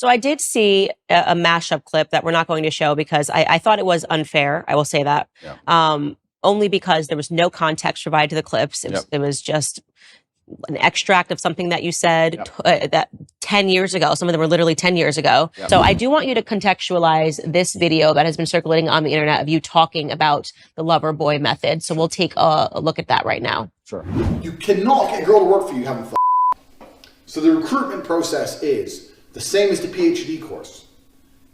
So I did see a mashup clip that we're not going to show because I thought it was unfair. I will say that. Yeah. Only because there was no context provided to the clips. It was just an extract of something that you said that 10 years ago. Some of them were literally 10 years ago. Yep. So I do want you to contextualize this video that has been circulating on the internet of you talking about the lover boy method. So we'll take a look at that right now. Sure. You cannot get a girl to work for you having fun. So the recruitment process is the same as the PhD course.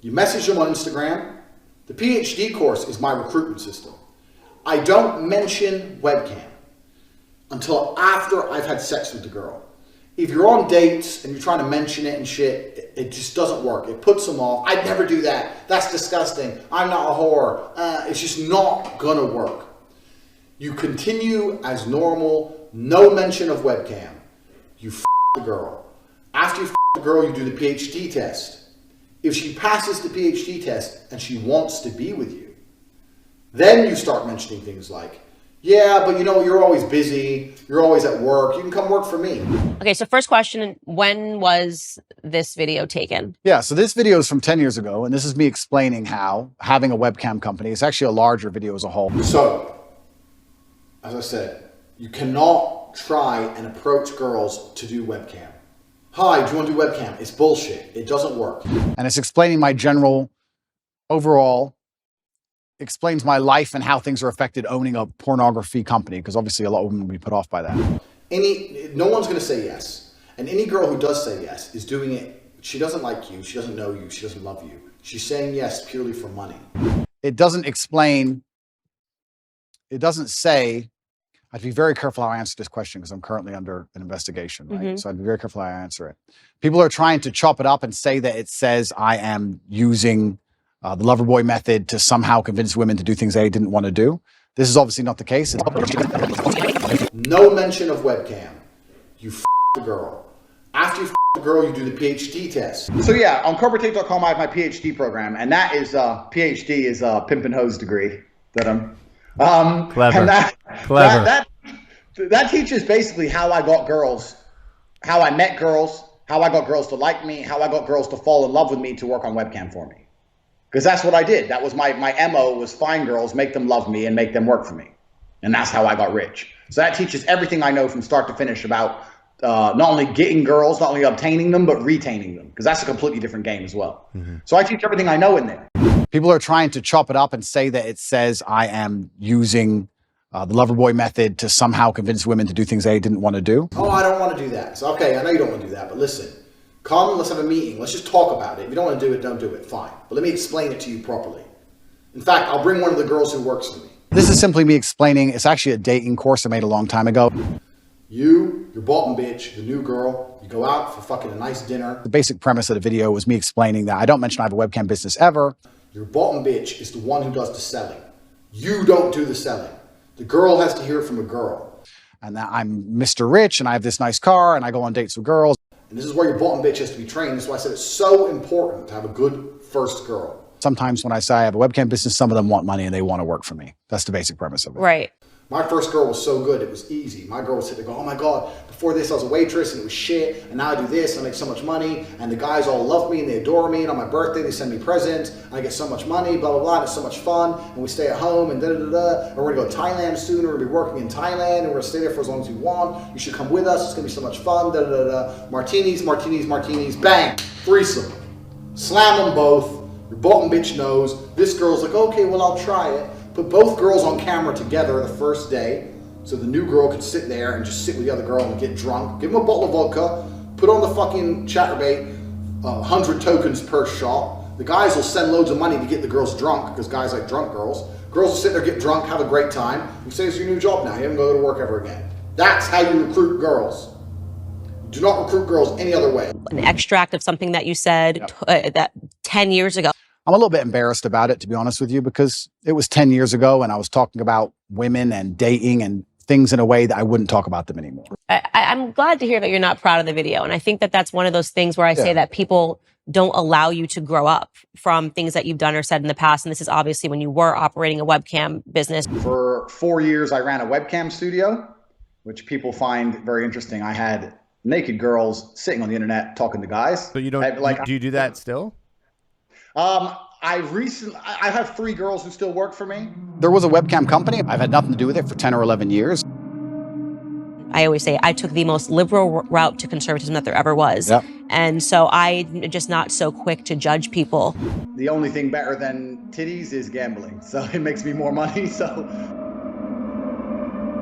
You message them on Instagram. The PhD course is my recruitment system. I don't mention webcam until after I've had sex with the girl. If you're on dates and you're trying to mention it and shit, it just doesn't work. It puts them off. I'd never do that. That's disgusting. I'm not a whore. It's just not gonna work. You continue as normal, no mention of webcam. You f the girl. After you f the girl, you do the PhD test. If she passes the PhD test and she wants to be with you, then you start mentioning things like, yeah, but you know, you're always busy. You're always at work. You can come work for me. Okay, so first question, when was this video taken? Yeah, so this video is from 10 years ago, and this is me explaining how having a webcam company, it's actually a larger video as a whole. So, as I said, you cannot try and approach girls to do webcam. Hi, do you want to do webcam? It's bullshit. It doesn't work. And it's explaining my general, overall, explains my life and how things are affected owning a pornography company, because obviously a lot of women will be put off by that. No one's going to say yes. And any girl who does say yes is doing it. She doesn't like you. She doesn't know you. She doesn't love you. She's saying yes purely for money. It doesn't explain, it doesn't say, I'd be very careful how I answer this question because I'm currently under an investigation, right? So I'd be very careful how I answer it. People are trying to chop it up and say that it says I am using the lover boy method to somehow convince women to do things they didn't want to do. This is obviously not the case. No mention of webcam. You f the girl. After you f the girl, you do the PhD test. So yeah, on CobraTate.com, I have my PhD program, and that is PhD is a pimp and hose degree that I'm. Clever. And that teaches basically how I got girls, how I met girls, how I got girls to like me, how I got girls to fall in love with me to work on webcam for me. Because that's what I did. That was my MO, was find girls, make them love me, and make them work for me. And that's how I got rich. So that teaches everything I know from start to finish about not only getting girls, not only obtaining them, but retaining them. Because that's a completely different game as well. So I teach everything I know in there. People are trying to chop it up and say that it says I am using the lover boy method to somehow convince women to do things they didn't want to do. Oh, I don't want to do that. So, okay, I know you don't want to do that, but listen. Come, let's have a meeting. Let's just talk about it. If you don't want to do it, don't do it. Fine. But let me explain it to you properly. In fact, I'll bring one of the girls who works for me. This is simply me explaining. It's actually a dating course I made a long time ago. You, your bottom bitch, the new girl, you go out for fucking a nice dinner. The basic premise of the video was me explaining that I don't mention I have a webcam business ever. Your bottom bitch is the one who does the selling. You don't do the selling. The girl has to hear it from a girl. And that I'm Mr. Rich and I have this nice car and I go on dates with girls. And this is where your bottom bitch has to be trained. That's why I said it's so important to have a good first girl. Sometimes when I say I have a webcam business, some of them want money and they want to work for me. That's the basic premise of it. Right. My first girl was so good, it was easy. My girl would sit there and go, oh my God, before this I was a waitress and it was shit, and now I do this and I make so much money, and the guys all love me and they adore me, and on my birthday they send me presents, and I get so much money, blah, blah, blah, and it's so much fun, and we stay at home, and da-da-da-da, and we're gonna go to Thailand soon, we're gonna be working in Thailand, and we're gonna stay there for as long as you want, you should come with us, it's gonna be so much fun, da-da-da-da, martinis, martinis, martinis, bang, threesome. Slam them both, your bottom bitch knows, this girl's like, okay, well I'll try it. Put both girls on camera together the first day, so the new girl could sit there and just sit with the other girl and get drunk. Give them a bottle of vodka, put on the fucking chatterbait, 100 tokens per shot. The guys will send loads of money to get the girls drunk, because guys like drunk girls. Girls will sit there, get drunk, have a great time. You say it's your new job now, you haven't go to work ever again. That's how you recruit girls. Do not recruit girls any other way. An extract of something that you said that 10 years ago. I'm a little bit embarrassed about it, to be honest with you, because it was 10 years ago and I was talking about women and dating and things in a way that I wouldn't talk about them anymore. I'm glad to hear that you're not proud of the video. And I think that that's one of those things where I say that people don't allow you to grow up from things that you've done or said in the past. And this is obviously when you were operating a webcam business. For 4 years, I ran a webcam studio, which people find very interesting. I had naked girls sitting on the internet talking to guys. So you don't do you do that still? I have 3 girls who still work for me. There was a webcam company. I've had nothing to do with it for 10 or 11 years. I always say I took the most liberal route to conservatism that there ever was. Yep. And so I'm just not so quick to judge people. The only thing better than titties is gambling. So it makes me more money. So